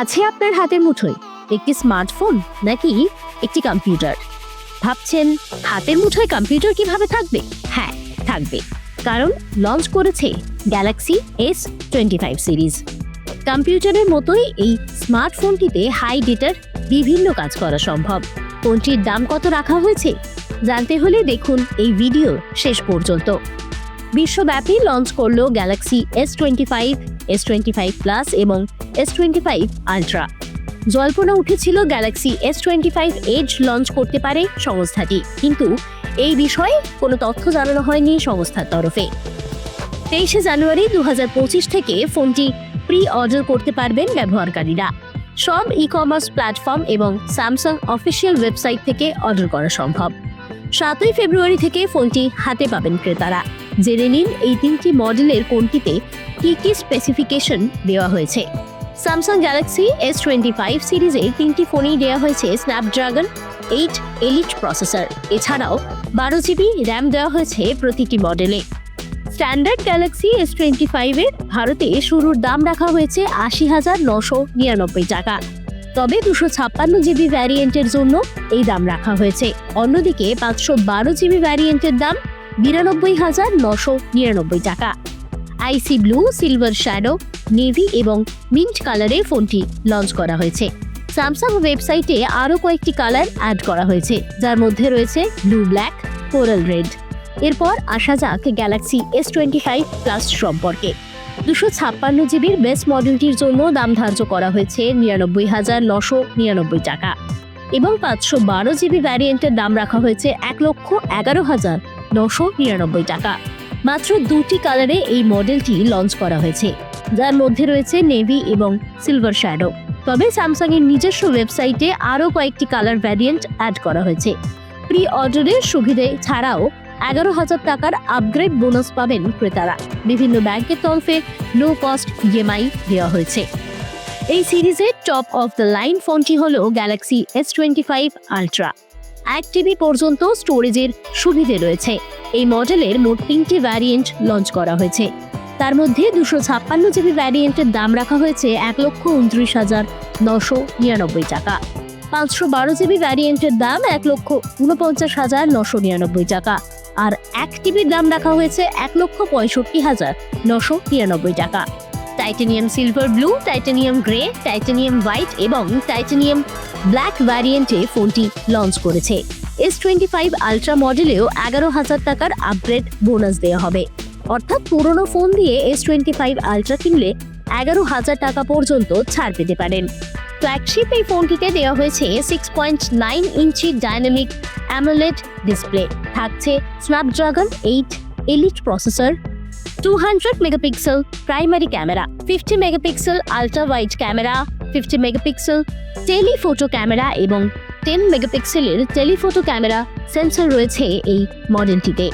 আছে আপনার হাতের মুঠোয় একটি স্মার্টফোন নাকি একটি কম্পিউটার? ভাবছেন হাতের মুঠোয় কম্পিউটার কিভাবে থাকবে? হ্যাঁ, থাকবে, কারণ লঞ্চ করেছে গ্যালাক্সি S25 সিরিজ। কম্পিউটারের মতোই এই স্মার্টফোনটিতে হাই ডেটার বিভিন্ন কাজ করা সম্ভব। ফোনটির দাম কত রাখা হয়েছে জানতে হলে দেখুন এই ভিডিও শেষ পর্যন্ত। বিশ্বব্যাপী লঞ্চ করল গ্যালাক্সি S25, S25 প্লাস এবং S25 আলট্রা। জল্পনা উঠেছিল গ্যালাক্সি S25 এজ লঞ্চ করতে পারে সংস্থাটি, কিন্তু এই বিষয়ে কোনো তথ্য জানানো হয়নি সংস্থার তরফে। 23 জানুয়ারি 2025 থেকে ফোনটি প্রি অর্ডার করতে পারবেন ব্যবহারকারীরা। সব ই-কমার্স প্ল্যাটফর্ম এবং স্যামসাং অফিসিয়াল ওয়েবসাইট থেকে অর্ডার করা সম্ভব। 7 ফেব্রুয়ারি থেকে ফোনটি হাতে পাবেন ক্রেতারা। জেনে নিন এই তিনটি মডেলের কোনটিতে কি কি স্পেসিফিকেশন দেওয়া হয়েছে। স্যামসাং গ্যালাক্সি S25 সিরিজের তিনটি ফোনেই দেওয়া হয়েছে স্ন্যাপড্রাগন 8 এলিট প্রসেসর। এছাড়াও 12 জিবি র্যাম দেওয়া হয়েছে প্রতিটি মডেলে। স্ট্যান্ডার্ড গ্যালাক্সি S25 এর ভারতে শুরুর দাম রাখা হয়েছে 80,999 টাকা, তবে 256 জিবি ভ্যারিয়েন্টের জন্য এই দাম রাখা হয়েছে। অন্যদিকে 512 জিবি ভ্যারিয়েন্টের দাম 92,999 টাকা। আইসি ব্লু, সিলভার শ্যাডো, নেভি এবং মিন্ট কালারে ফোনটি লঞ্চ করা হয়েছে। স্যামসাং ওয়েবসাইটে আরও কয়েকটি কালার অ্যাড করা হয়েছে, যার মধ্যে রয়েছে ব্লু ব্ল্যাক, কোরাল রেড। এরপর আসা যাক গ্যালাক্সি S25 প্লাস সম্পর্কে। 256 জিবির বেস মডেলটির জন্য দাম ধার্য করা হয়েছে 99,999 টাকা এবং 512 জিবি ভ্যারিয়েন্টের দাম রাখা হয়েছে 1,11,999 টাকা। মাত্র দুটি কালারে এই মডেলটি লঞ্চ করা হয়েছে, যার মধ্যে রয়েছে নেভি এবং সিলভার শ্যাডো। তবে স্যামসাং এর নিজস্ব ওয়েবসাইটে আরও কয়েকটি কালার ভ্যারিয়েন্ট অ্যাড করা হয়েছে। প্রি অর্ডারের সুবিধে ছাড়াও 11,000 টাকার আপগ্রেড বোনাস পাবেন ক্রেতারা। বিভিন্ন ব্যাংকের তরফে লো কস্ট EMI দেওয়া হয়েছে। এই সিরিজের টপ অফ দ্য লাইন ফোনটি হল গ্যালাক্সি S25 আলট্রা। 1 TB পর্যন্ত স্টোরেজের সুবিধে রয়েছে। এই মডেলের মোট 3টি ভ্যারিয়েন্ট লঞ্চ করা হয়েছে। তার মধ্যে 256 জিবি ভ্যারিয়েন্টের দাম রাখা হয়েছে 1,29,999 টাকা। 512 জিবি ভ্যারিয়েন্টের দাম 1,49,999 টাকা। আর 1 TBর দাম রাখা হয়েছে 1,65,999 টাকা। Titanium silver blue, titanium grey, titanium white এবং টাইটানিয়াম ব্ল্যাক ভ্যারিয়েন্টে ফোনটি লঞ্চ করেছে। S25 আলট্রা মডেলেও 11,000 টাকার আপগ্রেড বোনাস দেওয়া হবে। অর্থাৎ পুরনো ফোন দিয়ে S25 আলট্রা কিনলে 11,000 টাকা পর্যন্ত ছাড় পেতে পারেন। ফ্ল্যাগশিপ এই ফোনটিতে দেওয়া হয়েছে 6.9 ইঞ্চি ডাইনামিক অ্যামোলেড ডিসপ্লে। থাকছে Snapdragon 8 elite processor, 200 megapixel primary camera, 50 megapixel ultra wide camera, 50 megapixel telephoto camera এবং 10 মেগাপিক্সেলের টেলিফোটো ক্যামেরা সেন্সর রয়েছে এই মডেলটিতে।